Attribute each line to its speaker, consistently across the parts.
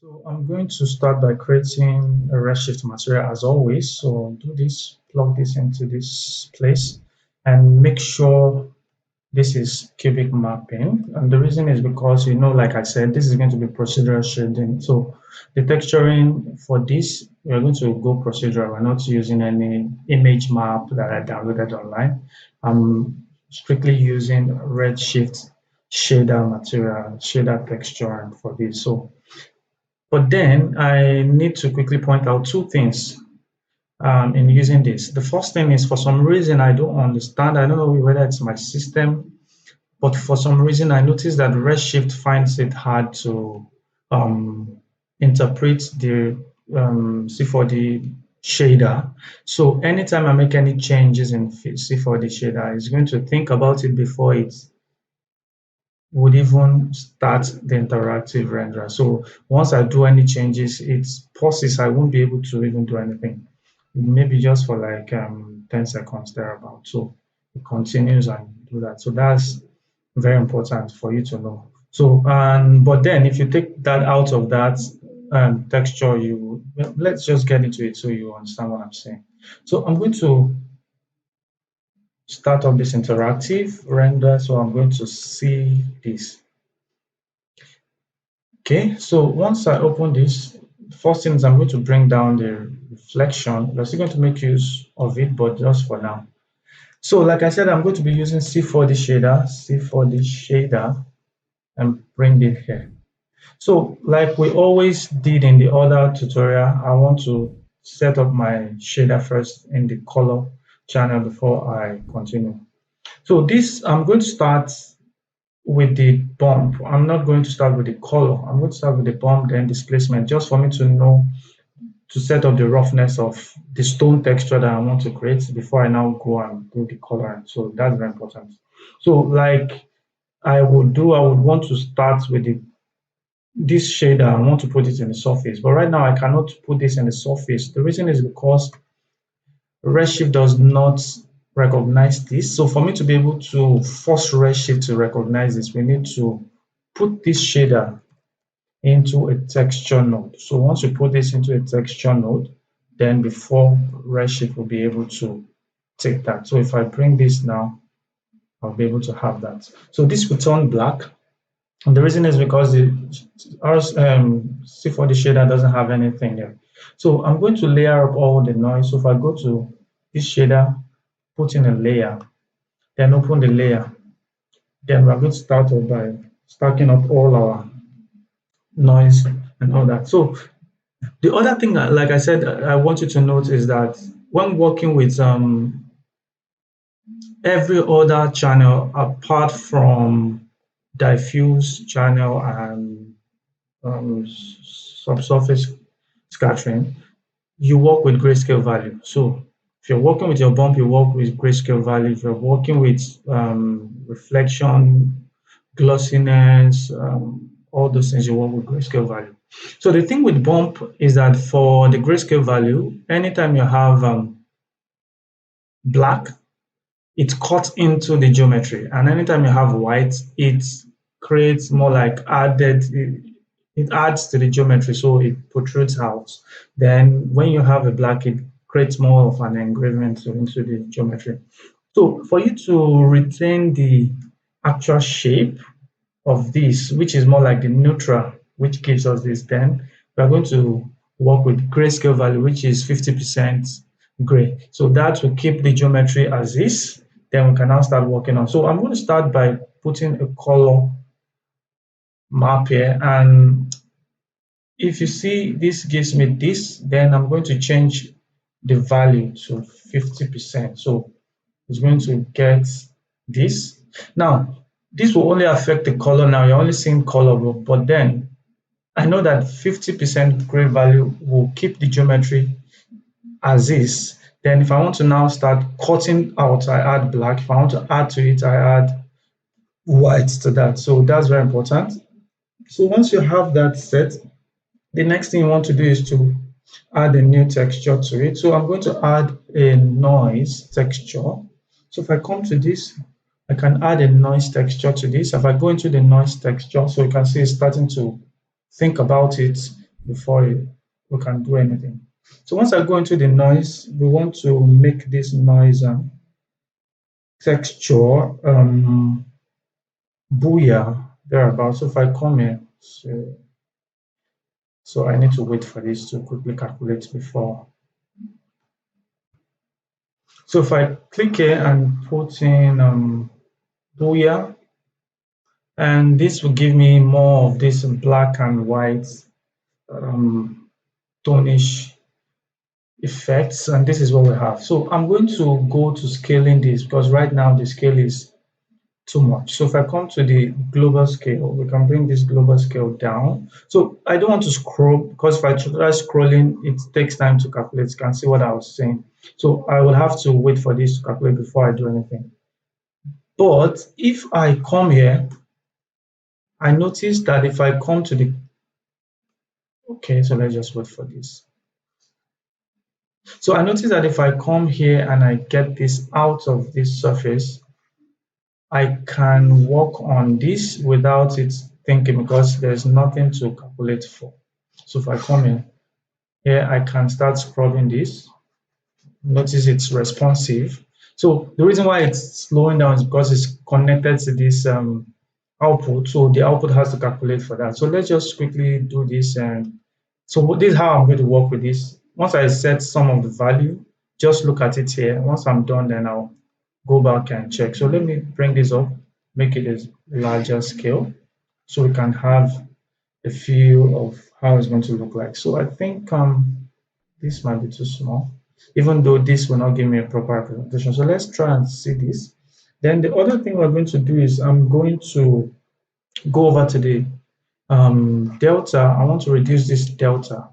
Speaker 1: So I'm going to start by creating a Redshift material as always. So do this, plug this into this place and make sure this is cubic mapping. And the reason is because, like I said, this is going to be procedural shading. So the texturing for this, we're going to go procedural. We're not using any image map that I downloaded online. I'm strictly using Redshift shader material, shader texturing for this. So but then I need to quickly point out two things in using this. The first thing is for some reason I don't understand. I don't know whether it's my system, but for some reason I noticed that Redshift finds it hard to um, interpret the C4D shader. So anytime I make any changes in C4D shader, it's going to think about it before it would even start the interactive renderer. So once I do any changes, it pauses. I won't be able to even do anything. Maybe just for like 10 seconds thereabout. So it continues and do that. So that's very important for you to know. So but then if you take that out of that texture, let's just get into it so you understand what I'm saying. So I'm going to start up this interactive render. So I'm going to see this. Okay, so once I open this, first thing is I'm going to bring down the reflection. We're still going to make use of it, but just for now. So like I said, I'm going to be using C4D shader, and bring it here. So like we always did in the other tutorial, I want to set up my shader first in the color channel before I continue. So this, I'm going to start with the bump. I'm not going to start with the color. I'm going to start with the bump and displacement just for me to know to set up the roughness of the stone texture that I want to create before I now go and do the color. So that's very important. So like I would want to start with this shader. I want to put it in the surface, but right now I cannot put this in the surface. The reason is because Redshift does not recognize this. So for me to be able to force Redshift to recognize this, we need to put this shader into a texture node. So once you put this into a texture node, then before Redshift will be able to take that. So if I bring this now, I'll be able to have that. So this will turn black. And the reason is because our C4D shader doesn't have anything there. So I'm going to layer up all the noise. So if I go to this shader, put in a layer, then open the layer, then we're going to start off by stacking up all our noise and all that. So the other thing, like I said, I want you to note is that when working with every other channel apart from diffuse channel and subsurface scattering, you work with grayscale value. So if you're working with your bump, you work with grayscale value. If you're working with reflection, glossiness, all those things, you work with grayscale value. So the thing with bump is that for the grayscale value, anytime you have black, it cuts into the geometry, and anytime you have white, it creates more like it adds to the geometry, so it protrudes out. Then when you have a black, it creates more of an engraving into the geometry. So for you to retain the actual shape of this, which is more like the neutral, which gives us this, then we are going to work with grayscale value, which is 50% gray. So that will keep the geometry as is. Then we can now start working on. So I'm going to start by putting a color map here, and if you see this gives me this, then I'm going to change the value to 50%. So it's going to get this. Now, this will only affect the color. Now you're only seeing color, but then I know that 50% gray value will keep the geometry as is. Then if I want to now start cutting out, I add black. If I want to add to it, I add white to that. So that's very important. So once you have that set, the next thing you want to do is to add a new texture to it. So I'm going to add a noise texture. So if I come to this, I can add a noise texture to this. If I go into the noise texture, so you can see it's starting to think about it. before we can do anything. So once I go into the noise, we want to make this noise texture booyah thereabouts. So if I come here, so I need to wait for this to quickly calculate before. So if I click here and put in booyah, and this will give me more of this black and white tonish effects, and this is what we have. So I'm going to go to scaling this because right now the scale is too much. So if I come to the global scale, we can bring this global scale down. So I don't want to scroll because if I try scrolling, it takes time to calculate. You can see what I was saying. So I will have to wait for this to calculate before I do anything. But if I come here, I notice that if I come to the, okay, so let's just wait for this. So I notice that if I come here and I get this out of this surface, I can work on this without it thinking because there's nothing to calculate for. So if I come in here, I can start scrubbing this. Notice it's responsive. So the reason why it's slowing down is because it's connected to this output. So the output has to calculate for that. So let's just quickly do this. And so this is how I'm going to work with this. Once I set some of the value, just look at it here. Once I'm done, then I'll go back and check. So let me bring this up, make it a larger scale so we can have a feel of how it's going to look like. So I think this might be too small, even though this will not give me a proper representation. So let's try and see this. Then the other thing we're going to do is I'm going to go over to the delta. I want to reduce this delta.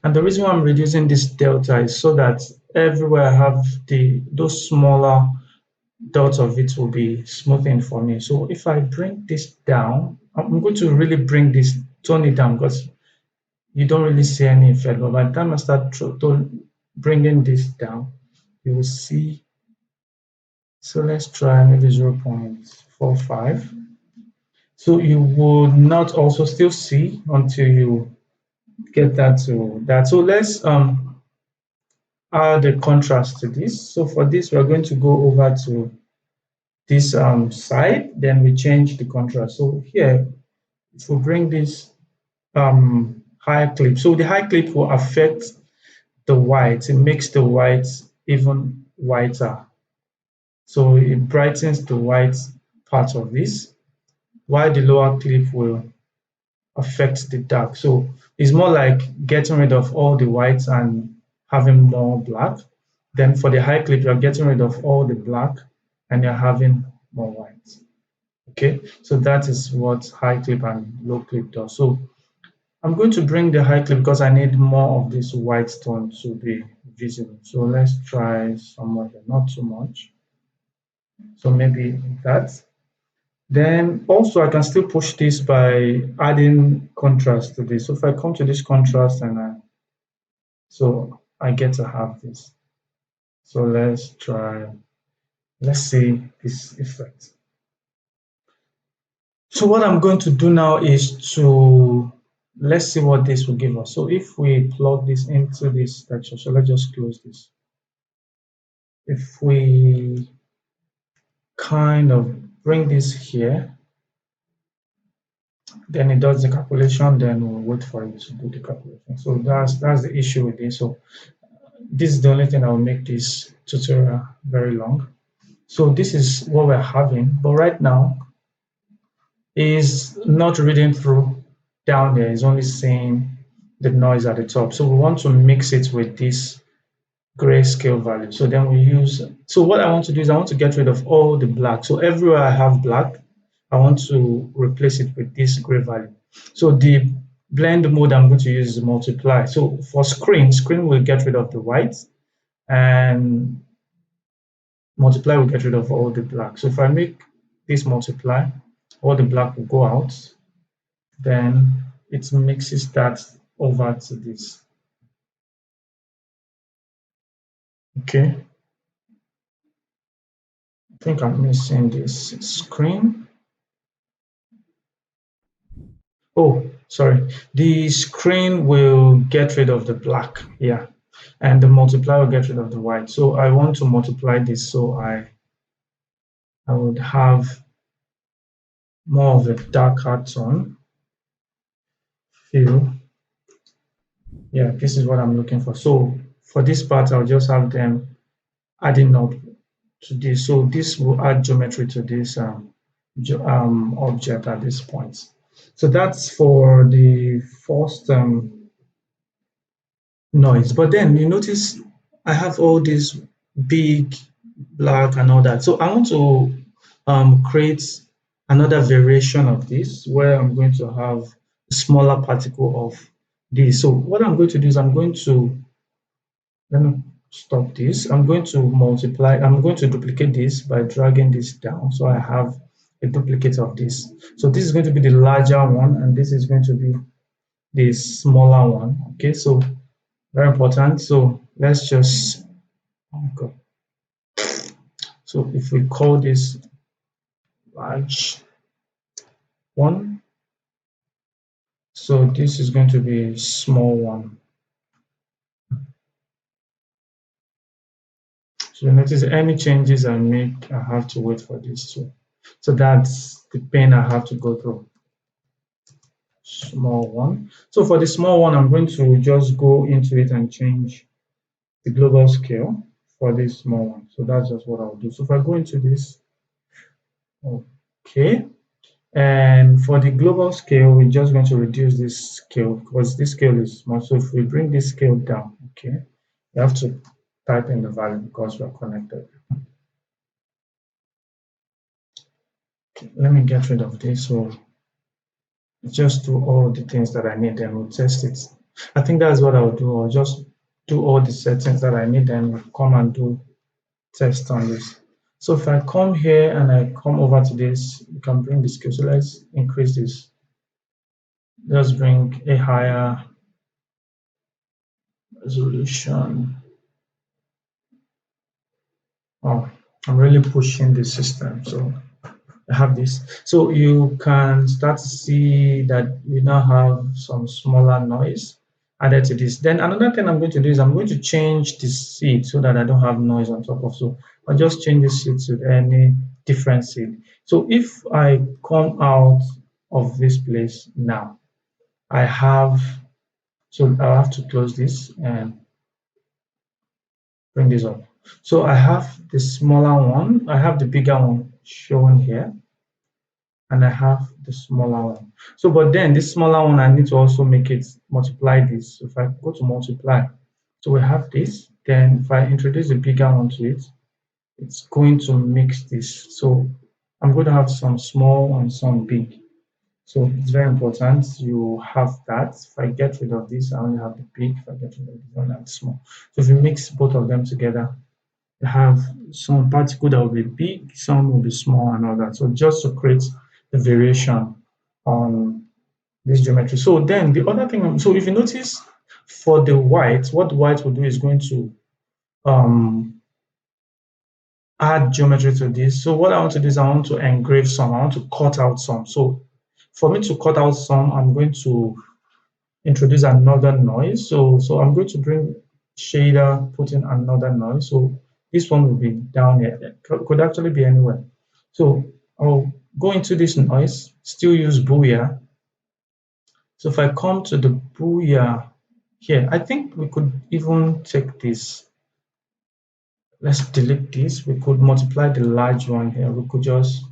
Speaker 1: And the reason why I'm reducing this delta is so that everywhere I have those smaller dots of it will be smoothing for me. So if I bring this down, I'm going to really bring this, tone it down because you don't really see any effect. But by the time I start bringing this down, you will see. So let's try maybe 0.45. So you will not also still see until you get that to that. So let's add a contrast to this. So for this, we're going to go over to this side, then we change the contrast. So here, if we bring this high clip, so the high clip will affect the white. It makes the white even whiter. So it brightens the white part of this, while the lower clip will affect the dark. So it's more like getting rid of all the whites and having more black. Then for the high clip, you're getting rid of all the black and you're having more white. Okay, so that is what high clip and low clip does. So I'm going to bring the high clip because I need more of this white tone to be visible. So let's try somewhere here, not too much. So maybe that. Then also I can still push this by adding contrast to this. So if I come to this contrast and so I get to have this. So let's see this effect. So what I'm going to do now is let's see what this will give us. So if we plug this into this texture, so let's just close this. If we kind of bring this here, then it does the calculation, then we'll wait for it to do the calculation. So that's the issue with this. So this is the only thing that will make this tutorial very long. So this is what we're having, but right now is not reading through down there, it's only seeing the noise at the top. So we want to mix it with this grayscale value. So then we use, so what I want to do is I want to get rid of all the black. So everywhere I have black, I want to replace it with this gray value. So the blend mode I'm going to use is multiply. So for screen will get rid of the white and multiply will get rid of all the black. So if I make this multiply, all the black will go out, then it mixes that over to this. Okay. I think I'm missing this screen. Oh, sorry, the screen will get rid of the black, yeah, and the multiplier will get rid of the white. So I want to multiply this, so I would have more of a darker tone feel. Yeah, this is what I'm looking for. So for this part, I'll just have them adding up to this. So this will add geometry to this object at this point. So that's for the first noise. But then you notice I have all this big black and all that. So I want to create another variation of this where I'm going to have a smaller particle of this. So what I'm going to do is I'm going to, let me stop this. I'm going to multiply, I'm going to duplicate this by dragging this down. So I have a duplicate of this. So this is going to be the larger one, and this is going to be the smaller one. Okay, so very important. So let's just, oh God. So if we call this large one, so this is going to be small one. So you notice any changes I make, I have to wait for this too. So that's the pain I have to go through. Small one. So for the small one, I'm going to just go into it and change the global scale for this small one. So that's just what I'll do. So if I go into this, okay, and for the global scale, we're just going to reduce this scale because this scale is small. So if we bring this scale down, okay, you have to type in the value because we're connected. Okay, let me get rid of this. So just do all the things that I need and we'll test it. I think that's what I'll do. I'll just do all the settings that I need and we'll come and do test on this. So if I come here and I come over to this, you can bring the scale. So let's increase this. Let's bring a higher resolution. Oh, I'm really pushing the system. So I have this. So you can start to see that we now have some smaller noise added to this. Then another thing I'm going to do is I'm going to change the seed so that I don't have noise on top of. So I'll just change the seed to any different seed. So if I come out of this place now, I have, so I'll have to close this and bring this up. So I have the smaller one, I have the bigger one shown here, and I have the smaller one. So, but then this smaller one, I need to also make it multiply this. So if I go to multiply, so we have this, then if I introduce a bigger one to it, it's going to mix this. So I'm going to have some small and some big. So it's very important you have that. If I get rid of this, I only have the big. If I get rid of this, I only have the small. So if you mix both of them together, you have some particle that will be big, some will be small, and all that. So just to create the variation on this geometry. So then the other thing, so if you notice for the white, what the white will do is going to um, add geometry to this. So what I want to do is I want to engrave some, I want to cut out some. So for me to cut out some, I'm going to introduce another noise. So I'm going to bring shader, put in another noise. So this one will be down here. It could actually be anywhere. So I'll go into this noise, still use Booyah. So if I come to the Booyah here, I think we could even take this. Let's delete this. We could multiply the large one here. We could just,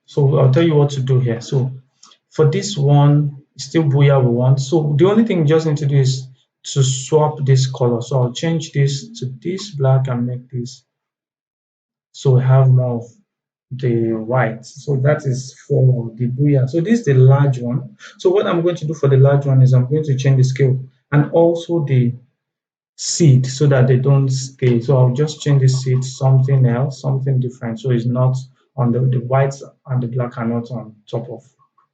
Speaker 1: so I'll tell you what to do here. So for this one, still Booyah we want. So the only thing you just need to do is to swap this color. So I'll change this to this black and make this so we have more of the white. So that is for the Booyah. So this is the large one. So what I'm going to do for the large one is I'm going to change the scale and also the seed so that they don't stay. So I'll just change the seed to something else, something different. So it's not on the white and the black are not on top of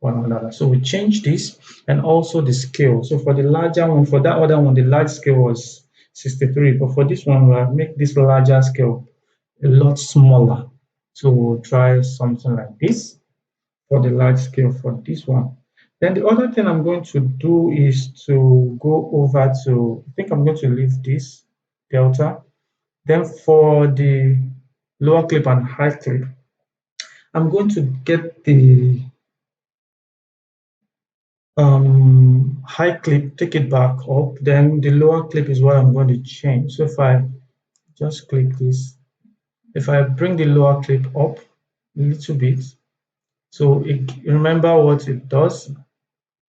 Speaker 1: one another. So we change this and also the scale. So for the larger one, for that other one, the large scale was 63, but for this one, we'll make this larger scale a lot smaller. So we'll try something like this for the large scale for this one. Then the other thing I'm going to do is to go over to, I think I'm going to leave this delta. Then for the lower clip and high clip, I'm going to get the high clip, take it back up. Then the lower clip is what I'm going to change. So if I just click this, if I bring the lower clip up a little bit, so remember what it does.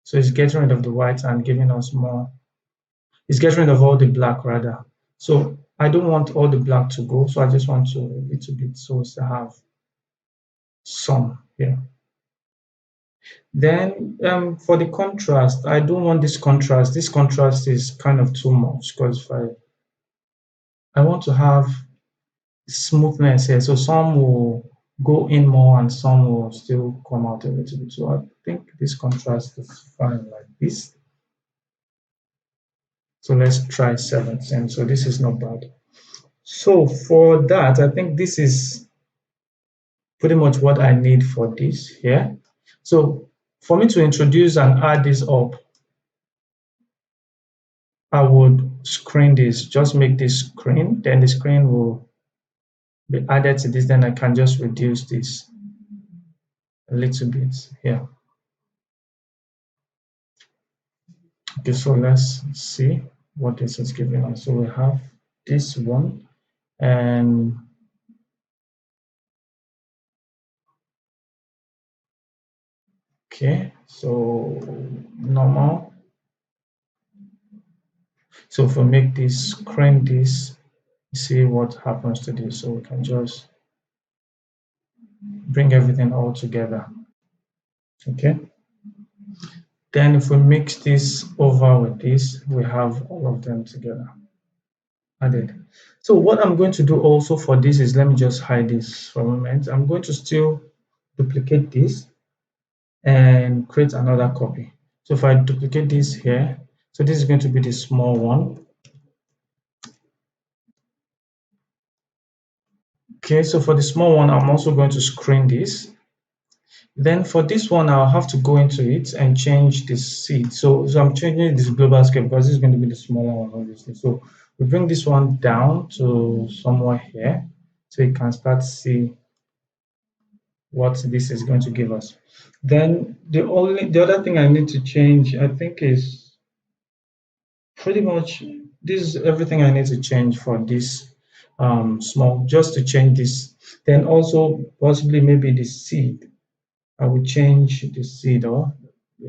Speaker 1: So it's getting rid of the white and giving us more. It's getting rid of all the black rather. So I don't want all the black to go. So I just want to a little bit so as to have some here. Then for the contrast, I don't want this contrast. This contrast is kind of too much because if I want to have smoothness here. So some will go in more and some will still come out a little bit. So I think this contrast is fine like this. So let's try 17. So this is not bad. So for that, I think this is pretty much what I need for this here. So for me to introduce and add this up, I would screen this, just make this screen, then the screen will be added to this, then I can just reduce this a little bit here. Okay, so let's see what this is giving us. So we have this one, and okay, so normal. So if we make this, screen this, see what happens to this. So we can just bring everything all together. Okay. Then if we mix this over with this, we have all of them together added. So what I'm going to do also for this is, let me just hide this for a moment. I'm going to still duplicate this and create another copy. So if I duplicate this here, so this is going to be the small one. Okay, so for the small one, I'm also going to screen this. Then for this one, I'll have to go into it and change the seed. So I'm changing this global scale because this is going to be the smaller one, obviously. So we bring this one down to somewhere here, so you can start to see what this is going to give us. Then the other thing I need to change, I think, is pretty much this is everything I need to change for this small, just to change this. Then also possibly maybe the seed. I will change the seed, or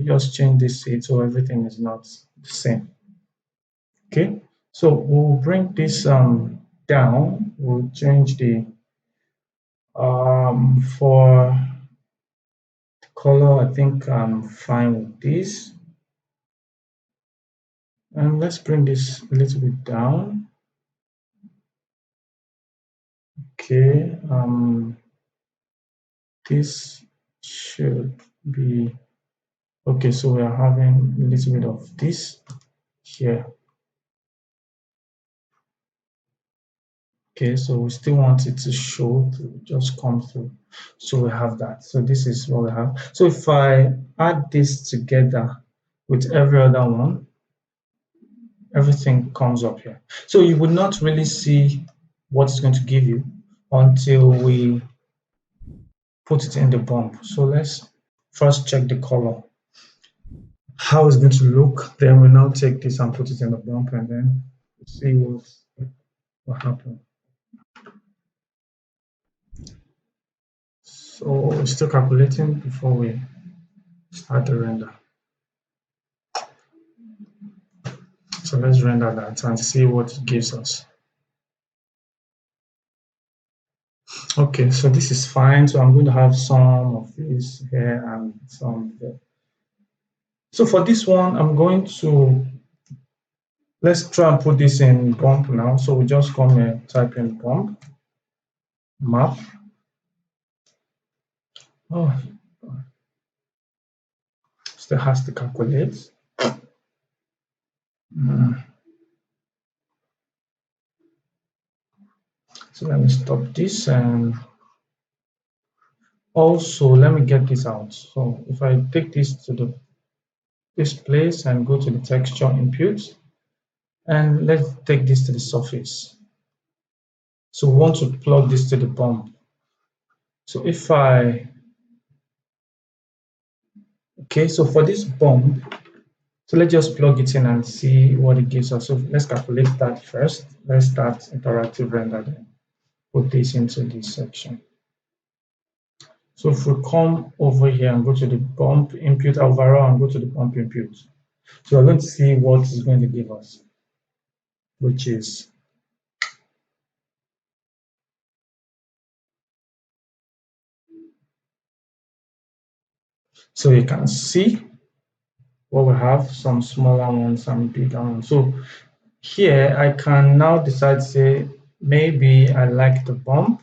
Speaker 1: just change the seed so everything is not the same. Okay, so we'll bring this down. We'll change the for the color. I think I'm fine with this. And let's bring this a little bit down. Okay, this should be okay. So we are having a little bit of this here. Okay, so we still want it to show, to just come through. So we have that. So this is what we have. So if I add this together with every other one, everything comes up here. So you would not really see what it's going to give you until we put it in the bump. So let's first check the color, how it's going to look. Then we now take this and put it in the bump, and then see what happens. So we're still calculating before we start the render. So let's render that and see what it gives us. Okay, so this is fine. So I'm going to have some of this here and some there. So for this one, I'm going to, let's try and put this in bump now. So we just come here, type in bump, map. Oh, still has to calculate. So let me stop this, and also let me get this out. So if I take this to the this place and go to the texture input, and let's take this to the surface. So we want to plug this to the bump. So if okay, so for this bump, so let's just plug it in and see what it gives us. So let's calculate that first. Let's start interactive render, then put this into this section. So if we come over here and go to the bump input overall and go to the bump input, so we're going to see what it's going to give us, which is so you can see what we have, some smaller ones, some bigger ones. So here I can now decide, say, maybe I like the bump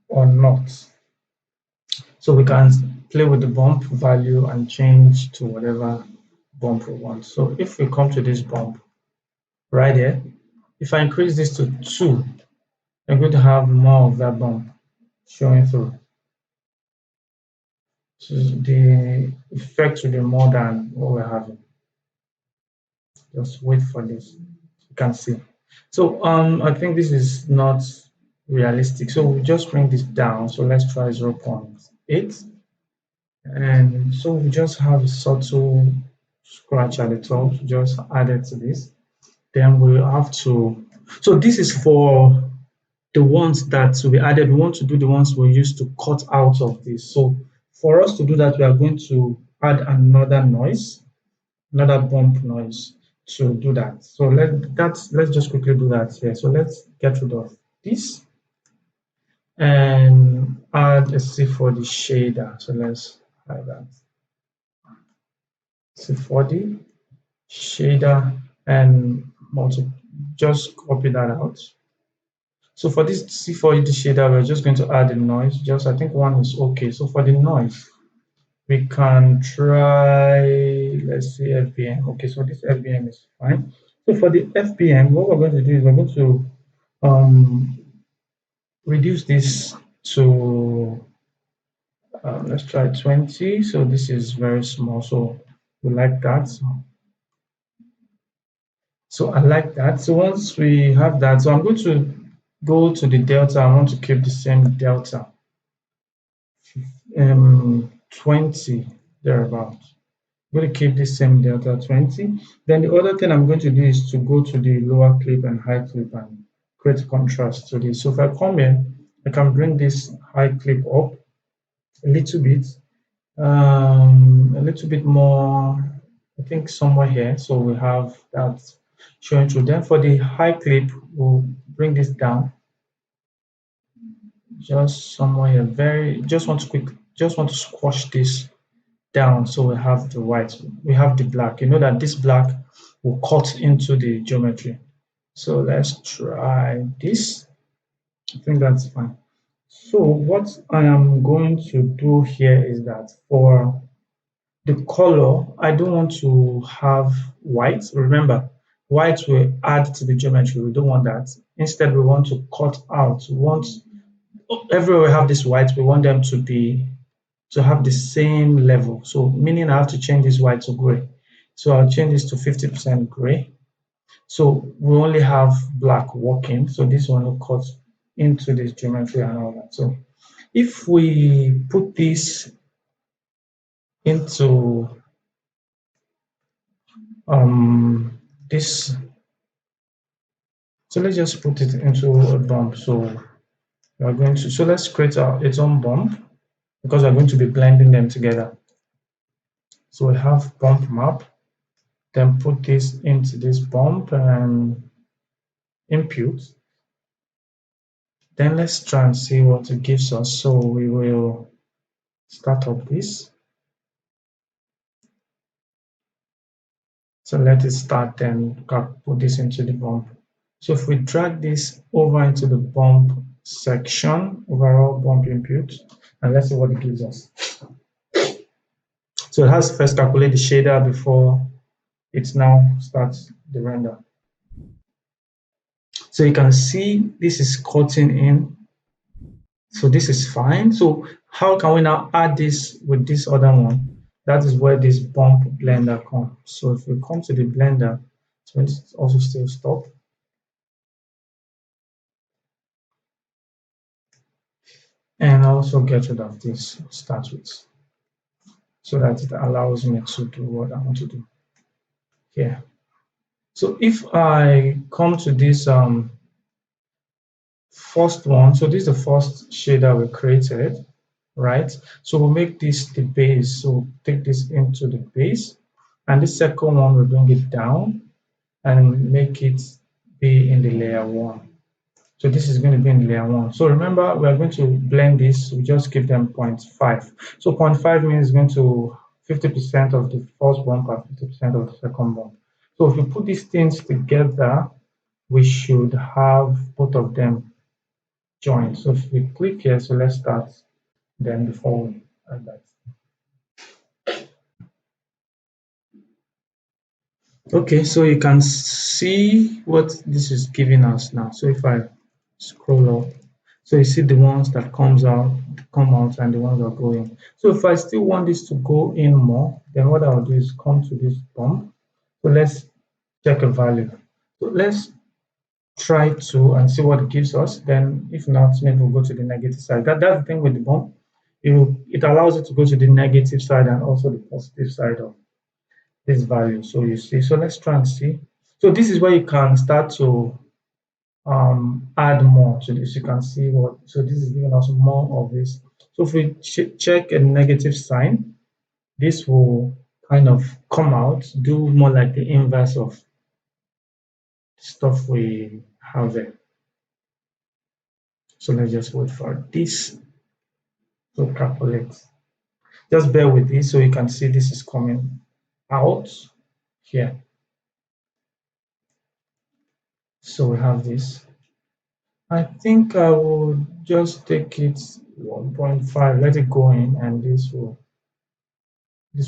Speaker 1: or not. So we can play with the bump value and change to whatever bump we want. So if we come to this bump right here, if I increase this to 2, I'm going to have more of that bump showing through. So the effect will be more than what we're having. Just wait for this. You can see. So I think this is not realistic. So we'll just bring this down. So let's try 0.8. And so we just have a subtle scratch at the top, just add it to this. Then we have to, so this is for the ones that will be added. We want to do the ones we used to cut out of this. So for us to do that, we are going to add another noise, another bump noise to do that. So let's just quickly do that here. So let's get rid of this and add a C for the shader. So let's hide that. C40 shader and just copy that out. So for this C40 shader, we're just going to add a noise. Just I think 1 is okay. So for the noise, we can try, let's see, FBM. Okay, so this FBM is fine. So for the FBM, what we're going to do is we're going to reduce this to let's try 20. So this is very small, so we like that. So I like that. So once we have that, so I'm going to go to the delta. I want to keep the same delta, 20 thereabout. I'm going to keep the same delta 20. Then the other thing I'm going to do is to go to the lower clip and high clip and create contrast to this. So if I come here, I can bring this high clip up a little bit more, I think somewhere here. So we have that showing through. Then for the high clip, we'll bring this down just somewhere here. Just want to squash this down so we have the white, we have the black. You know that this black will cut into the geometry. So let's try this. I think that's fine. So what I am going to do here is that for the color, I don't want to have white. Remember, white will add to the geometry. We don't want that. Instead, we want to cut out. We want everywhere we have this white, we want them to have the same level. So meaning I have to change this white to gray. So I'll change this to 50% gray. So we only have black working. So this one will cut into this geometry and all that. So if we put this into this, so let's just put it into a bump. So we are going to, so let's create its own bump because we're going to be blending them together. So we have bump map, then put this into this bump and input. Then let's try and see what it gives us. So we will start up this. So let it start, then put this into the bump. So if we drag this over into the bump section, overall bump input, and let's see what it gives us. So it has to first calculate the shader before it now starts the render. So you can see this is cutting in. So this is fine. So how can we now add this with this other one? that is where this bump blender comes. So if we come to the blender, it's going to also still stop. And also get rid of this start with, so that it allows me to do what I want to do here. So if I come to this first one, so this is the first shader we created, right? So we'll make this the base. So take this into the base, and the second one we'll bring it down and make it be in the layer one. So this is going to be in layer one. So remember, we are going to blend this. We just give them 0.5. So 0.5 means going to 50% of the first bump and 50% of the second bump. So if we put these things together, we should have both of them joined. So if we click here, so let's start then before we add that. Okay, so you can see what this is giving us now. So if I scroll up, so you see the ones that come out and the ones that go in. So if I still want this to go in more, then what I'll do is come to this bump. So let's check a value. So let's try to and see what it gives us. Then if not, maybe we'll go to the negative side. That's the thing with the bump. It allows it to go to the negative side and also the positive side of this value. So you see, so let's try and see. So this is where you can start to add more to this. You can see what, so this is giving us more of this. So if we check a negative sign, this will kind of come out, do more like the inverse of stuff we have there. So let's just wait for this to calculate. Just bear with this so you can see this is coming out here. So we have this. I think I will just take it 1.5, let it go in, and this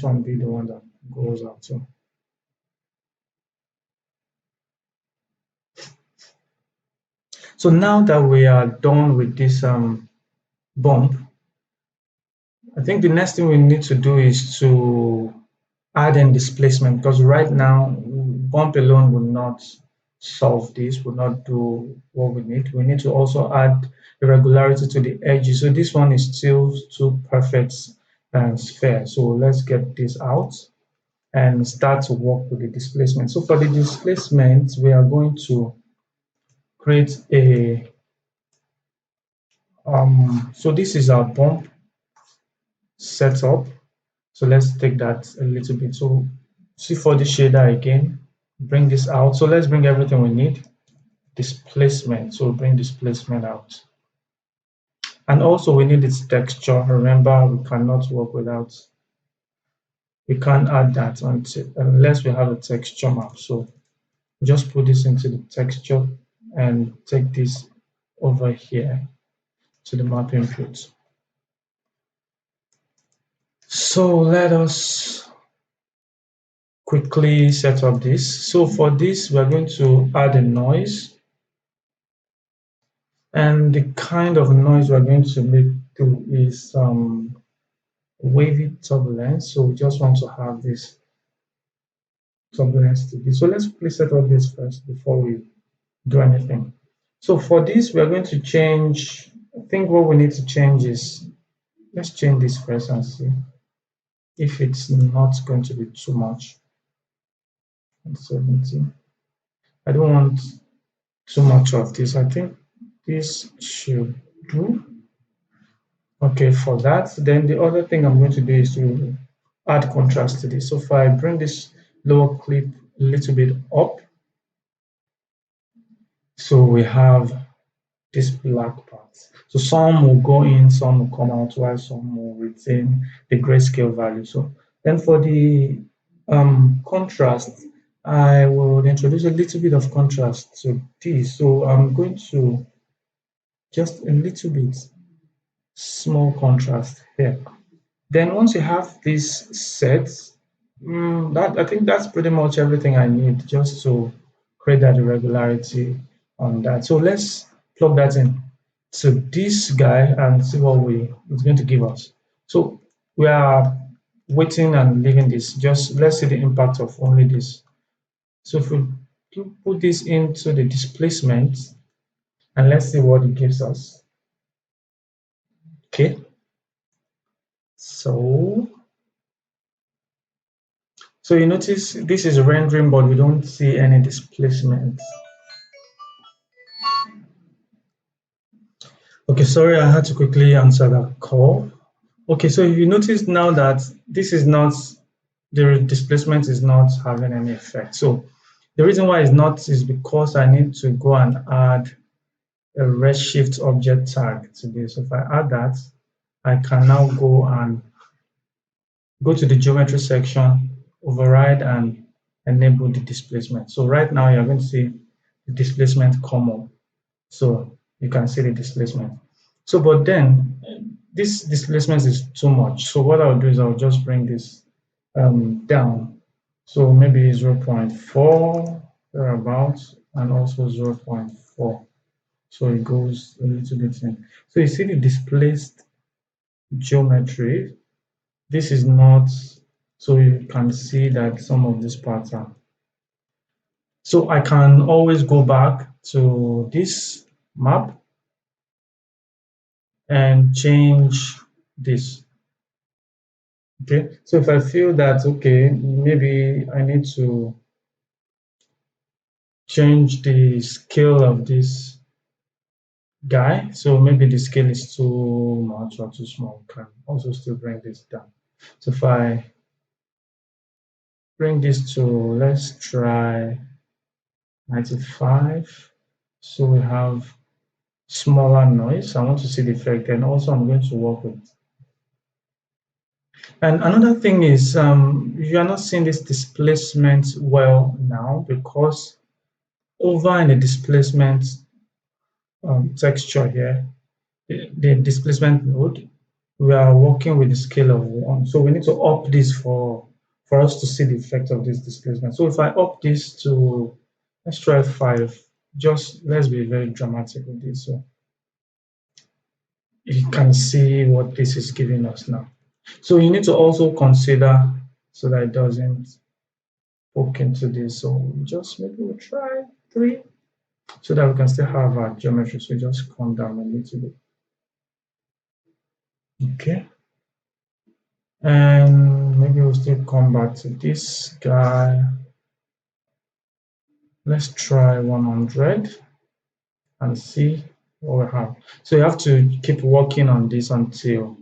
Speaker 1: one be the one that goes out too. So now that we are done with this bump, I think the next thing we need to do is to add in displacement, because right now bump alone will not solve this, will not do what we need. We need to also add irregularity to the edges. So this one is still too perfect and sphere. So let's get this out and start to work with the displacement. So for the displacement, we are going to create a so this is our bump setup. So let's take that a little bit. So see for the shader again, bring this out. So let's bring everything we need. Displacement. So bring displacement out. And also we need its texture. Remember, we cannot work without, we can't add that unless we have a texture map. So just put this into the texture and take this over here to the map input. So let us quickly set up this. So for this, we're going to add a noise. And the kind of noise we're going to make do is wavy turbulence. So we just want to have this turbulence to this. So let's quickly set up this first before we do anything. So for this, we are going to change, I think what we need to change is, let's change this first and see if it's not going to be too much. 70. I don't want too much of this. I think this should do. Okay, for that, then the other thing I'm going to do is to add contrast to this. So if I bring this lower clip a little bit up, so we have this black part. So some will go in, some will come out, while some will retain the grayscale value. So then for the contrast, I will introduce a little bit of contrast to this. So I'm going to just a little bit small contrast here. Then once you have this set, I think that's pretty much everything I need just to create that irregularity on that. So let's plug that in to this guy and see what it's going to give us. So we are waiting and leaving this. Just let's see the impact of only this. So if we put this into the displacement, and let's see what it gives us. Okay, so you notice this is rendering, but we don't see any displacement. Okay, sorry, I had to quickly answer that call. Okay, so you notice now that this is not, the displacement is not having any effect. So the reason why it's not is because I need to go and add a Redshift object tag to this. So if I add that, I can now go and go to the geometry section, override and enable the displacement. So right now you're going to see the displacement come up. So you can see the displacement. So, but then this displacement is too much. So what I'll do is I'll just bring this down. So maybe 0.4 thereabouts, and also 0.4. So it goes a little bit in. So you see the displaced geometry. This is not, so you can see that some of these parts are. So I can always go back to this map and change this. Okay, so if I feel that, okay, maybe I need to change the scale of this guy, so maybe the scale is too much or too small, can also still bring this down. So if I bring this to, let's try 95, so we have smaller noise. I want to see the effect, and also I'm going to work with. And another thing is, you are not seeing this displacement well now, because over in the displacement texture here, the displacement node, we are working with the scale of 1. So we need to up this for us to see the effect of this displacement. So if I up this to, let's try 5, just let's be very dramatic with this. So you can see what this is giving us now. So you need to also consider so that it doesn't poke into this. So just maybe we'll try 3 so that we can still have our geometry. So just come down a little bit. Okay. And maybe we'll still come back to this guy. Let's try 100 and see what we have. So you have to keep working on this until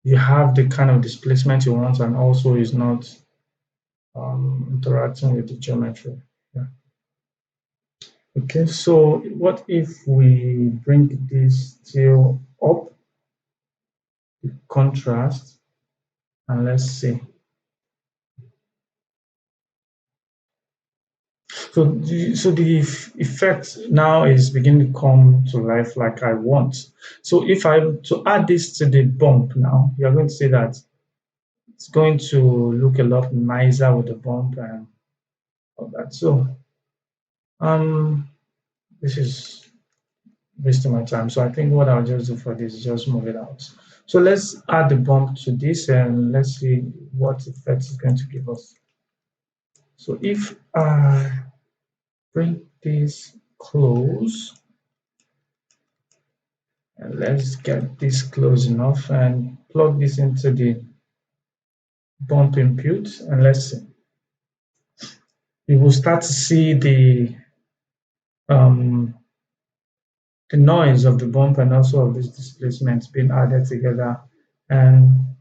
Speaker 1: you have the kind of displacement you want, and also is not interacting with the geometry. Yeah. Okay, so what if we bring this still up, the contrast, and let's see. So the effect now is beginning to come to life like I want. So if I to add this to the bump now, you're going to see that it's going to look a lot nicer with the bump and all that. So this is wasting my time. So I think what I'll just do for this is just move it out. So let's add the bump to this and let's see what effect it's going to give us. So if I bring this close, and let's get this close enough and plug this into the bump input, and let's see. You will start to see the noise of the bump and also of this displacement being added together, and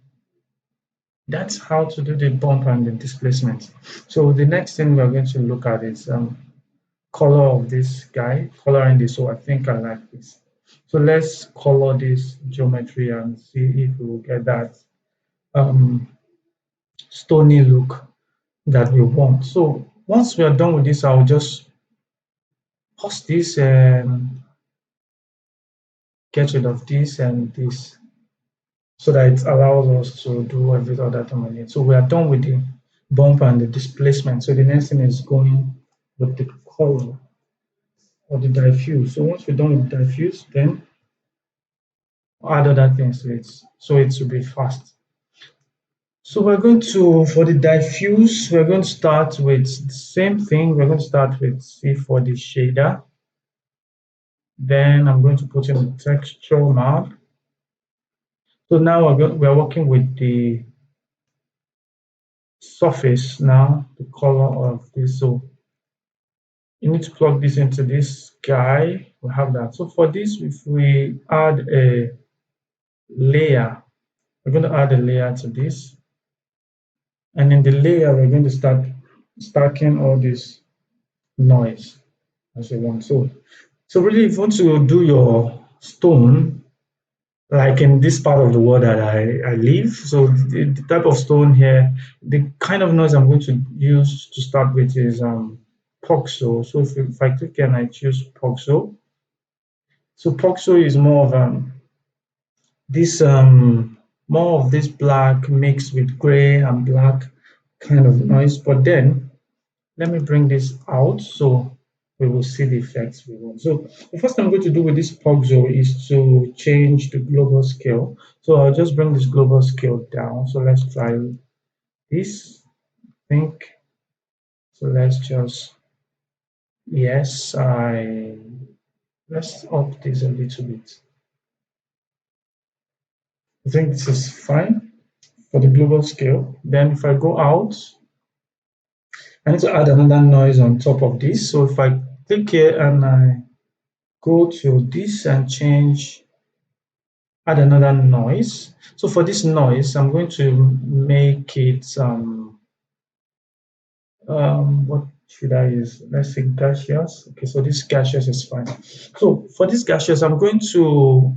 Speaker 1: that's how to do the bump and the displacement. So the next thing we're going to look at is color of this guy, coloring this. So I think I like this. So let's color this geometry and see if we will get that stony look that we want. So once we are done with this, I'll just pause this and get rid of this and this, so that it allows us to do every other thing we need. So we are done with the bump and the displacement. So the next thing is going with the color or the diffuse. So once we're done with diffuse, then add other things to it, so it should be fast. So we're going to, for the diffuse, we're going to start with the same thing. We're going to start with C4D shader. Then I'm going to put in the texture map. So now we're working with the surface now, the color of this. So you need to plug this into this guy. We have that. So for this, if we add a layer, we're going to add a layer to this. And in the layer, we're going to start stacking all this noise as you want. So really, if you want to do your stone, like in this part of the world that I live, so the type of stone here, the kind of noise I'm going to use to start with is Poxo. So if I click here and I choose Poxo, so Poxo is more of this more of this black mixed with gray and black kind of noise. But then let me bring this out so we will see the effects we want. So the first thing I'm going to do with this Poxo is to change the global scale. So I'll just bring this global scale down. So let's try this. I think so. Let's just yes, I let's up this a little bit. I think this is fine for the global scale. Then if I go out, I need to add another noise on top of this. So if I click here and I go to this and change, add another noise. So for this noise, I'm going to make it what should I use? Let's say gaseous. Okay, so this gaseous is fine. So for this gaseous, I'm going to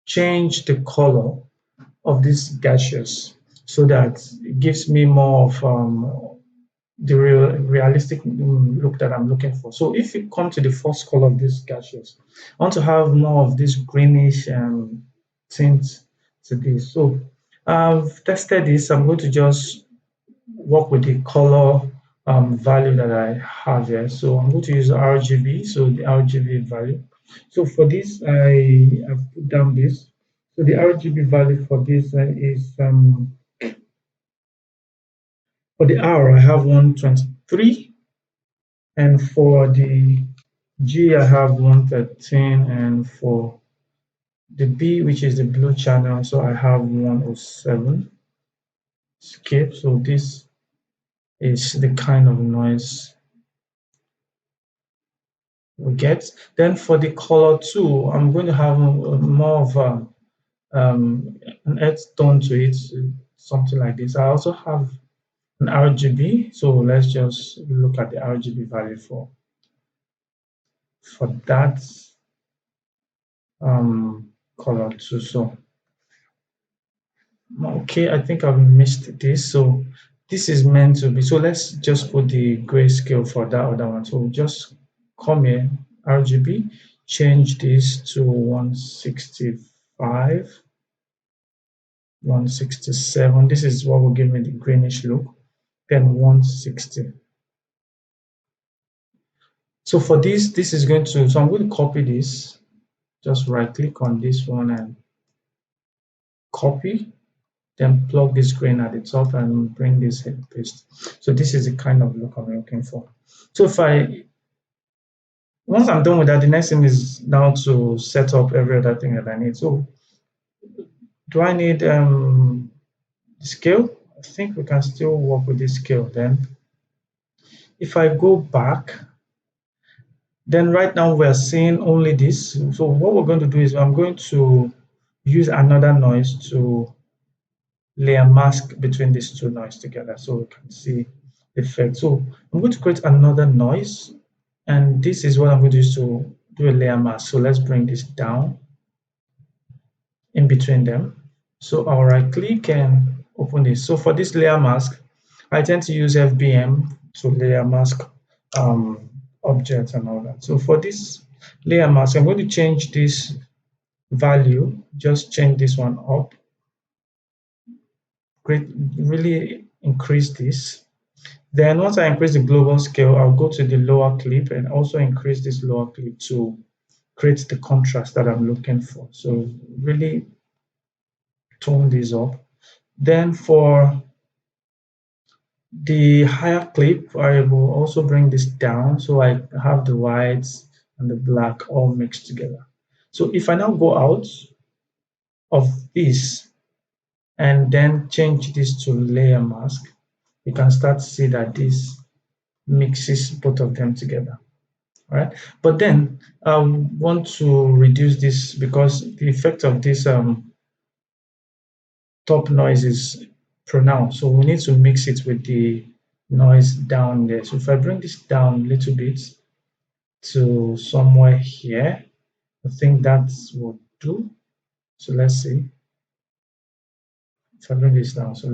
Speaker 1: change the color of this gaseous so that it gives me more of the realistic look that I'm looking for. So if you come to the first color of this gaseous, I want to have more of this greenish tint to this. So I've tested this. I'm going to just work with the color value that I have here. So I'm going to use RGB, so the RGB value. So for this, I have put down this. So the RGB value for this is for the R, I have 123, and for the G, I have 113, and for the B, which is the blue channel, so I have 107. Skip. So this is the kind of noise we get. Then for the color 2, I'm going to have more of an earth tone to it, something like this. I also have an RGB, so let's just look at the RGB value for that color too. So okay, I think I've missed this. So this is meant to be, so let's just put the grayscale for that other one. So just come here, RGB, change this to 165, 167. This is what will give me the greenish look. Then 160. So for this is going to, so I'm going to copy this. Just right click on this one and copy, then plug this grain at the top and bring this and paste. So this is the kind of look I'm looking for. So once I'm done with that, the next thing is now to set up every other thing that I need. So do I need the scale? I think we can still work with this scale. Then if I go back, then right now we're seeing only this. So what we're going to do is I'm going to use another noise to layer mask between these two noise together so we can see the effect. So I'm going to create another noise, and this is what I'm going to use to do a layer mask. So let's bring this down in between them. So I'll right click and open this. So for this layer mask, I tend to use FBM to layer mask objects and all that. So for this layer mask, I'm going to change this value, just change this one up, really increase this. Then once I increase the global scale, I'll go to the lower clip and also increase this lower clip to create the contrast that I'm looking for. So really tone this up. Then for the higher clip, I will also bring this down so I have the whites and the black all mixed together. So if I now go out of this and then change this to layer mask, you can start to see that this mixes both of them together. All right, but then I want to reduce this because the effect of this top noise is pronounced, so we need to mix it with the noise down there. So if I bring this down a little bit to somewhere here, I think that will do. So let's see if I bring this down. So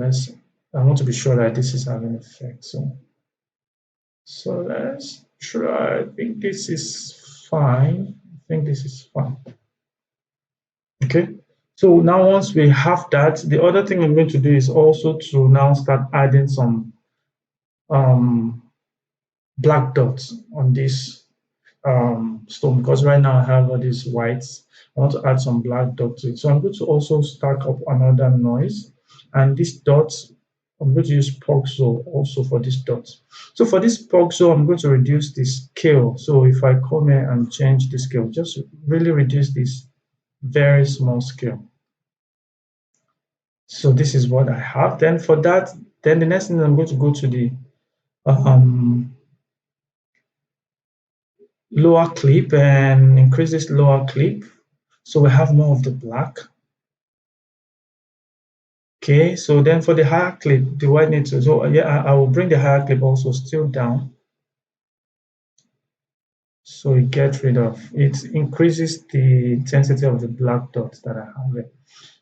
Speaker 1: I want to be sure that this is having effect. So let's try. I think this is fine. I think this is fine. Okay. So now once we have that, the other thing I'm going to do is also to now start adding some um, black dots on this stone, because right now I have all these whites. I want to add some black dots to it. So I'm going to also stack up another noise, and these dots, I'm going to use Pogzo also for these dots. So for this Pogzo, I'm going to reduce the scale. So if I come here and change the scale, just really reduce this very small scale. So this is what I have. Then for that, then the next thing I'm going to go to the um, lower clip and increase this lower clip. So we have more of the black. Okay, so then for the higher clip, the white needs to, so yeah, I will bring the higher clip also still down. So it gets rid of, it increases the intensity of the black dots that I have there.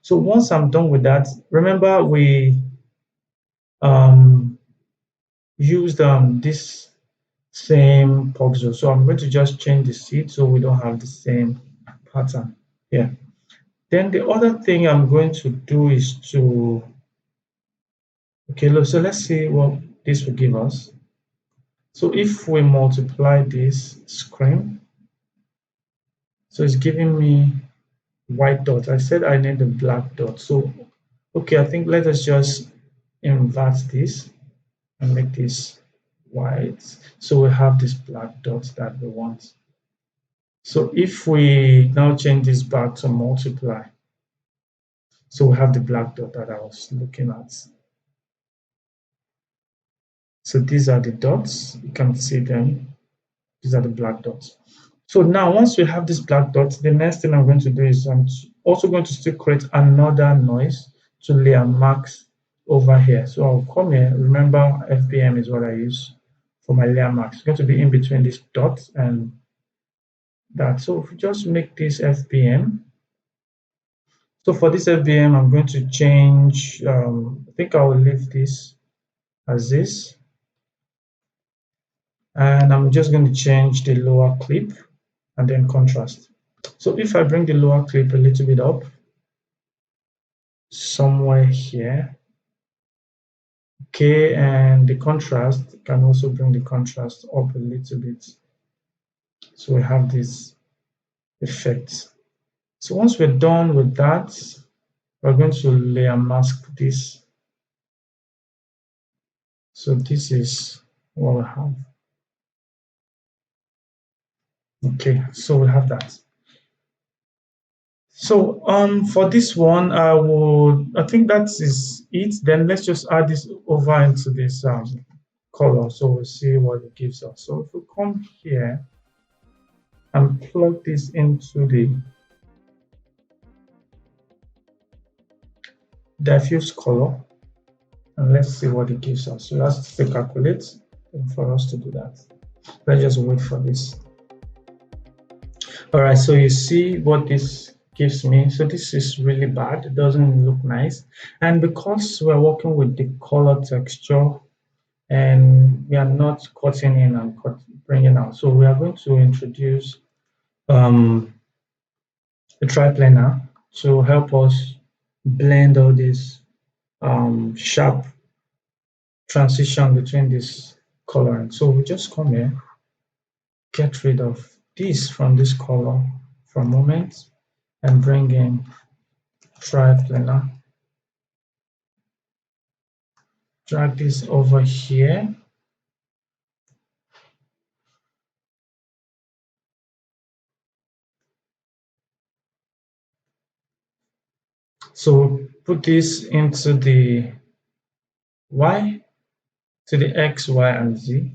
Speaker 1: So once I'm done with that, remember we used this same pogzo. So I'm going to just change the seed so we don't have the same pattern here. Then the other thing I'm going to do is to, okay, look, so let's see what this will give us. So if we multiply this screen, so it's giving me white dot. I said I need the black dot. So, okay, I think let us just invert this and make this white. So we have this black dot that we want. So if we now change this back to multiply, so we have the black dot that I was looking at. So these are the dots, you can see them. These are the black dots. So now once we have this black dots, the next thing I'm going to do is I'm also going to still create another noise to layer max over here. So I'll come here, remember FBM is what I use for my layer max. It's going to be in between this dot and that. So if we just make this FBM, so for this FBM, I'm going to change, I think I will leave this as this. And I'm just going to change the lower clip and then contrast. So if I bring the lower clip a little bit up, somewhere here, okay, and the contrast, can also bring the contrast up a little bit. So we have this effect. So once we're done with that, we're going to layer mask this. So this is what we have. Okay, so we have that. So for this one, I think that is it. Then let's just add this over into this color. So we'll see what it gives us. So if we come here and plug this into the diffuse color, and let's see what it gives us. So let's calculate for us to do that. Let's just wait for this. All right, so you see what this gives me. So this is really bad. It doesn't look nice. And because we're working with the color texture and we are not cutting in and bringing out, so we are going to introduce a triplanar to help us blend all this sharp transition between this coloring. So we just come here, get rid of this from this color for a moment, and bring in triplanar. drag this over here. So put this into the Y, to the X, Y, and Z.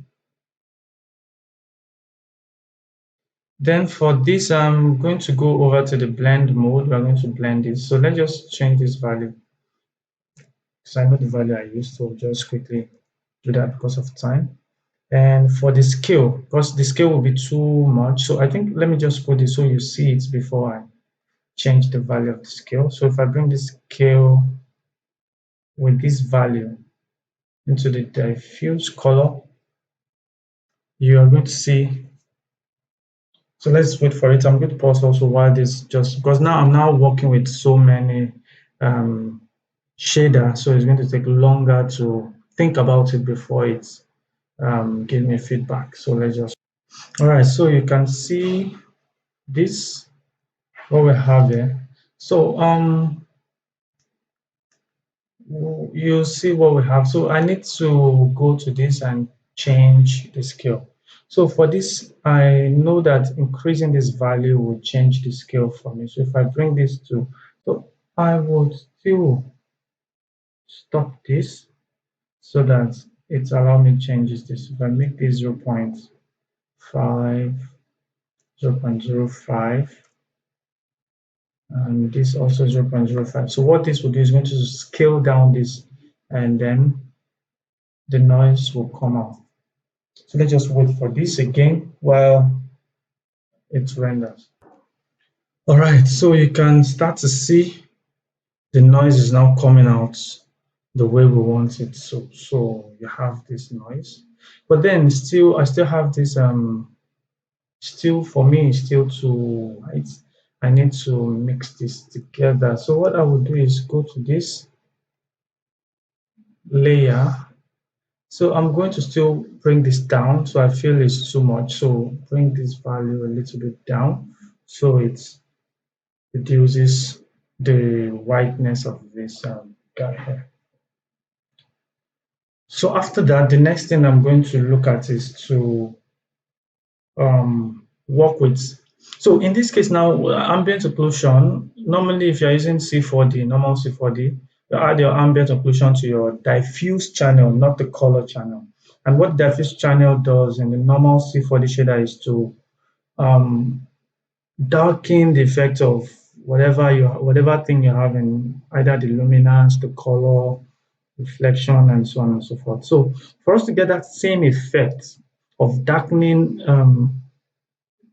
Speaker 1: Then for this, I'm going to go over to the blend mode. We're going to blend this. So let's just change this value. So I know the value I used, so just quickly do that because of time. And for the scale, because the scale will be too much, so I think let me just put this so you see it before I change the value of the scale. So if I bring the scale with this value into the diffuse color, you are going to see. So let's wait for it. I'm going to pause also while this just because now I'm now working with so many um, shader, so it's going to take longer to think about it before it give me feedback. So let's just. All right, so you can see this what we have here. So you see what we have. So I need to go to this and change the scale. So for this, I know that increasing this value will change the scale for me. So if I bring this to, so I would still stop this so that it allow me changes this. If I make this 0.5, 0.05, and this also 0.05. So what this will do is going to scale down this, and then the noise will come out. So let's just wait for this again while it renders. All right, so you can start to see the noise is now coming out the way we want it. So you have this noise, but then still, I still have this still for me still too white. I need to mix this together. So what I will do is go to this layer. So I'm going to still bring this down. So I feel it's too much. So bring this value a little bit down so it reduces the whiteness of this guy here. So after that, the next thing I'm going to look at is to work with. So in this case now, ambient occlusion, normally if you're using C4D, normal C4D, you add your ambient occlusion to your diffuse channel, not the color channel. And what diffuse channel does in the normal C4D shader is to darken the effect of whatever thing you have in either the luminance, the color, reflection, and so on and so forth. So for us to get that same effect of darkening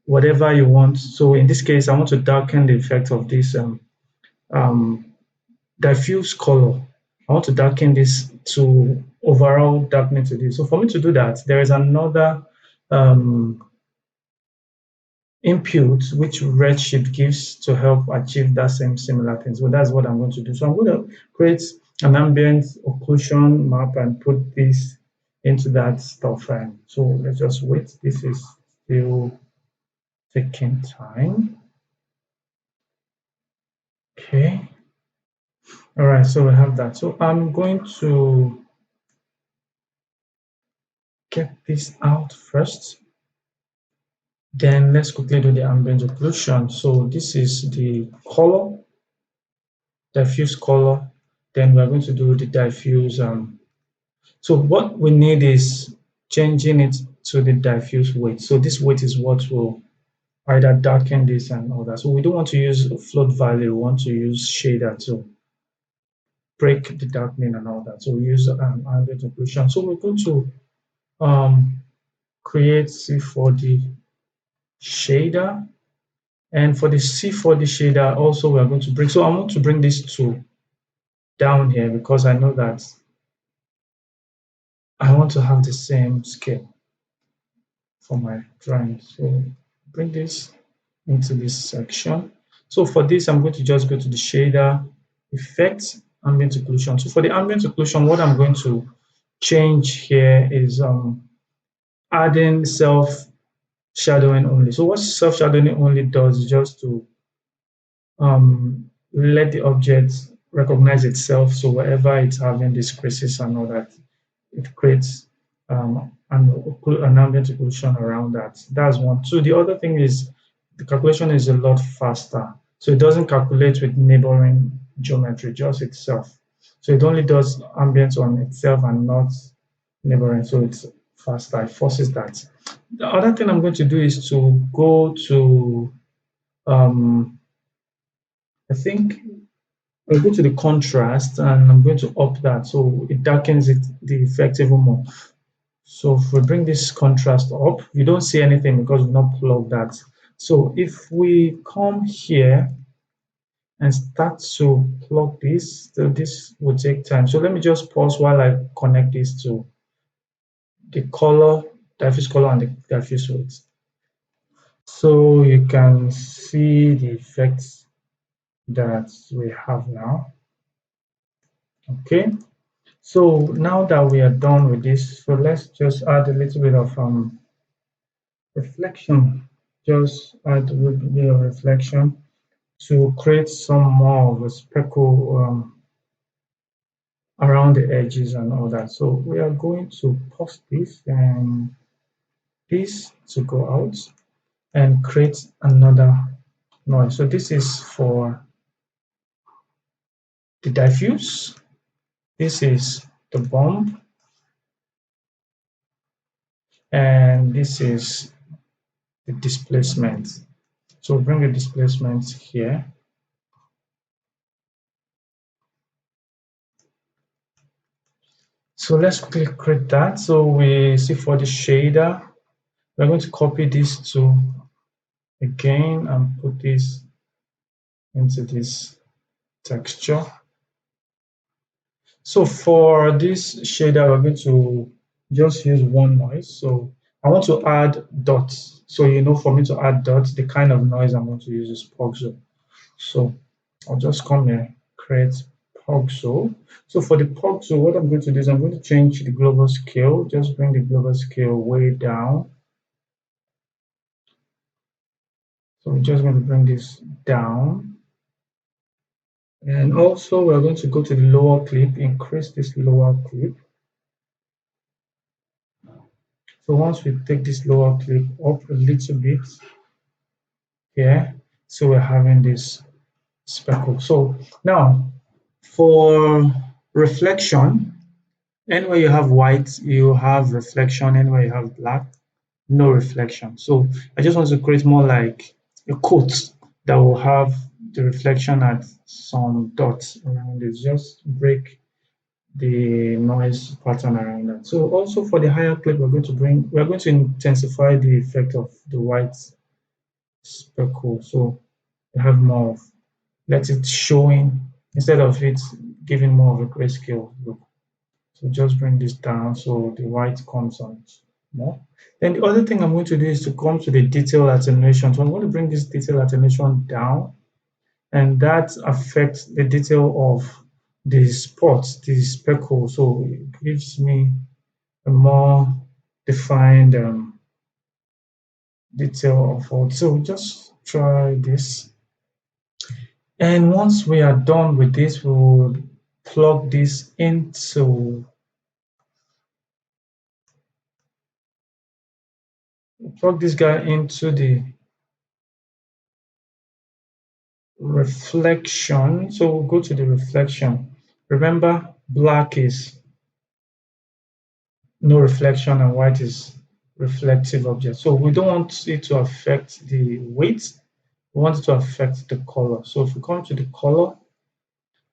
Speaker 1: whatever you want. So in this case, I want to darken the effect of this um, diffuse color. I want to darken this to overall darkening to this. So for me to do that, there is another input which Redshift gives to help achieve that same similar thing. So that's what I'm going to do. So I'm going to create an ambient occlusion map and put this into that stuff. And so let's just wait. This is still taking time. Okay. All right, so we have that. So I'm going to get this out first. Then let's quickly do the ambient occlusion. So this is the color, diffuse color. Then we're going to do the diffuse. So what we need is changing it to the diffuse weight. So this weight is what will either darken this and all that. So we don't want to use float value. We want to use shader to break the darkening and all that. So we use ambient occlusion. So we're going to create C4D shader. And for the C4D shader, also we are going to bring, so I want to bring this to down here because I know that I want to have the same scale for my drawing. So bring this into this section. So for this, I'm going to just go to the shader, effect, ambient occlusion. So for the ambient occlusion, what I'm going to change here is adding self shadowing only. So what self shadowing only does is just to let the object recognize itself. So wherever it's having these creases and all that, it creates an ambient occlusion around that. That's one. So the other thing is the calculation is a lot faster. So it doesn't calculate with neighboring geometry, just itself. So it only does ambient on itself and not neighboring. So it's faster. It forces that. The other thing I'm going to do is to go to I think I'll go to the contrast and I'm going to up that so it darkens the effect even more. So if we bring this contrast up, you don't see anything because we've not plugged that. So if we come here and start to plug this, so this will take time. So let me just pause while I connect this to the color, diffuse color and the diffuse weight. So you can see the effects that we have now. Okay. So now that we are done with this, so let's just add a little bit of reflection. Just add a little bit of reflection to create some more of a speckle around the edges and all that. So we are going to pause this and this to go out and create another noise. So this is for the diffuse. This is the bump, and this is the displacement. So bring the displacement here. So let's quickly create that. So we see for the shader, we're going to copy these two again and put this into this texture. So for this shader, we're going to just use one noise. So I want to add dots. So you know, for me to add dots, the kind of noise I'm going to use is pulsar. So I'll just come here, create pulsar. So for the pulsar, what I'm going to do is I'm going to change the global scale. Just bring the global scale way down. So we're just going to bring this down. And also we're going to go to the lower clip, increase this lower clip. So once we take this lower clip up a little bit here, so we're having this speckle. So now for reflection, anywhere you have white, you have reflection. Anywhere you have black, no reflection. So I just want to create more like a coat that will have the reflection at some dots around it. Just break the noise pattern around that. So also for the higher clip, we're going to intensify the effect of the white speckle. So we have more of, let it showing instead of it giving more of a grayscale look. So just bring this down so the white comes on more. Then the other thing I'm going to do is to come to the detail attenuation. So I'm going to bring this detail attenuation down, and that affects the detail of the spots, the speckle. So it gives me a more defined detail of all. So just try this. And once we are done with this, we'll plug this into plug this guy into the reflection. So we'll go to the reflection. Remember, black is no reflection and white is reflective object. So we don't want it to affect the weight. We want it to affect the color. So if we come to the color,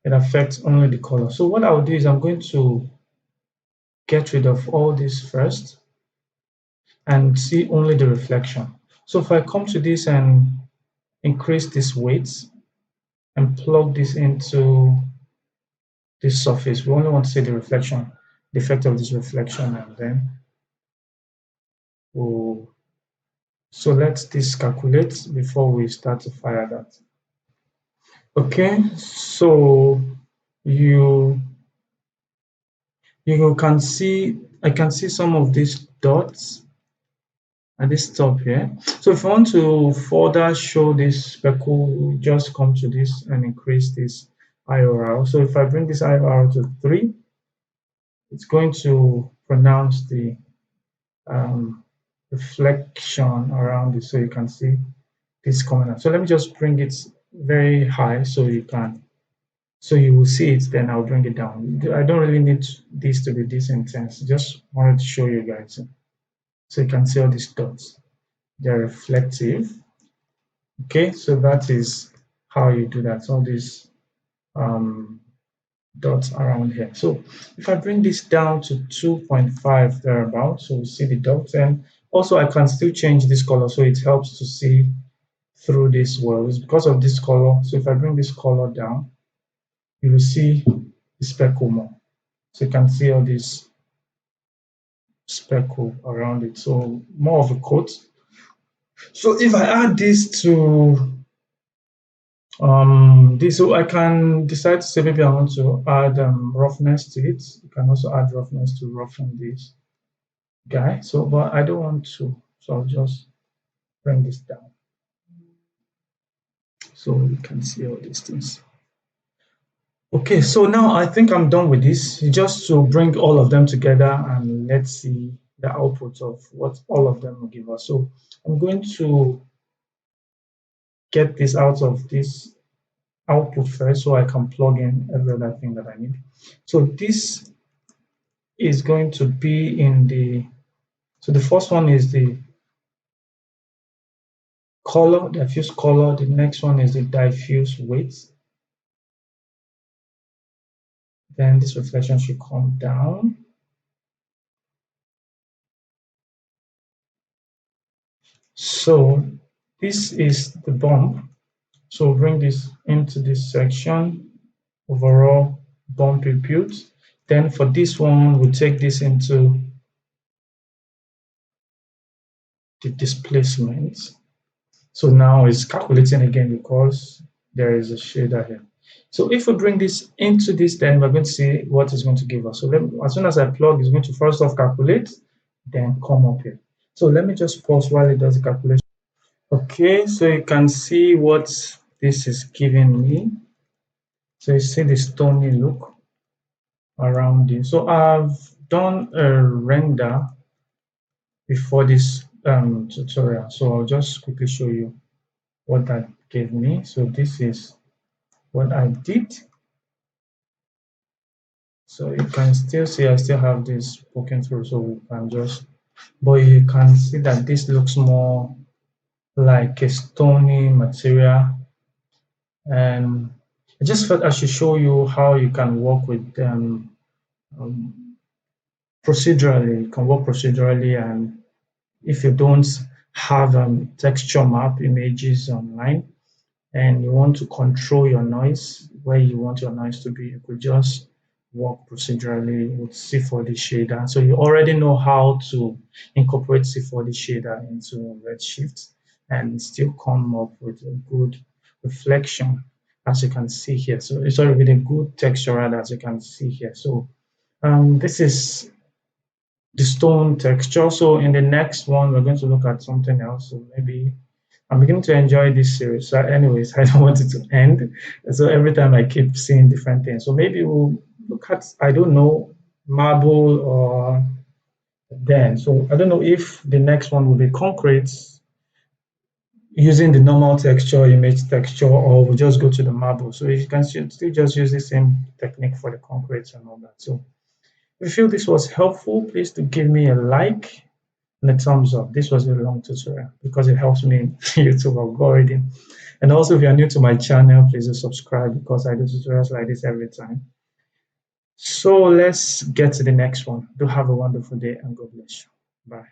Speaker 1: it affects only the color. So what I'll do is I'm going to get rid of all this first and see only the reflection. So if I come to this and increase this weight and plug this into this surface, we only want to see the reflection, the effect of this reflection, and then we'll so let this calculate before we start to fire that. Okay, so you can see, I can see some of these dots at this top here. So if you want to further show this speckle, just come to this and increase this IOR. So if I bring this IOR to 3, it's going to pronounce the um, reflection around it, so you can see this coming out. So let me just bring it very high so you will see it, then I'll bring it down. I don't really need this to be this intense. Just wanted to show you guys. So you can see all these dots. They're reflective. Okay, so that is how you do that. All these um, dots around here. So if I bring this down to 2.5 thereabout, so you see the dots, and also I can still change this color so it helps to see through this well. It's because of this color. So if I bring this color down, you will see the speckle more. So you can see all this speckle around it. So more of a coat. So if I add this to this, so I can decide to say maybe I want to add roughness to it. You can also add roughness to roughen this guy. So, but I don't want to, so I'll just bring this down so you can see all these things. Okay, so now I think I'm done with this. Just to bring all of them together and let's see the output of what all of them will give us. So I'm going to get this out of this output first so I can plug in every other thing that I need. So this is going to be in the, so the first one is the color, diffuse color. The next one is the diffuse weight. Then this reflection should come down. So this is the bump. So bring this into this section, overall bump input. Then for this one, we'll take this into the displacement. So now it's calculating again because there is a shader here. So if we bring this into this, then we're going to see what it's going to give us. So as soon as I plug, it's going to first off calculate, then come up here. So let me just pause while it does the calculation. Okay, so you can see what this is giving me. So you see the stony look around it. So I've done a render before this tutorial. So I'll just quickly show you what that gave me. So this is what I did. So you can still see I still have this poking through, so we can just, but you can see that this looks more like a stony material, and I just felt I should show you how you can work with them procedurally. You can work procedurally, and if you don't have texture map images online and you want to control your noise where you want your noise to be, you could just work procedurally with C4D shader. So you already know how to incorporate C4D shader into Redshift and still come up with a good reflection, as you can see here. So it's already with a good texture, rather, as you can see here. So this is the stone texture. So in the next one, we're going to look at something else. So maybe I'm beginning to enjoy this series. So anyways, I don't want it to end. So every time I keep seeing different things. So maybe we'll look at, I don't know, marble or then. So I don't know if the next one will be concrete using the normal texture, image texture, or we'll just go to the marble. So you can still just use the same technique for the concrete and all that. So if you feel this was helpful, please do give me a like and a thumbs up. This was a long tutorial because it helps me in YouTube algorithm. And also, if you're new to my channel, please do subscribe because I do tutorials like this every time. So let's get to the next one. Do have a wonderful day and God bless you. Bye.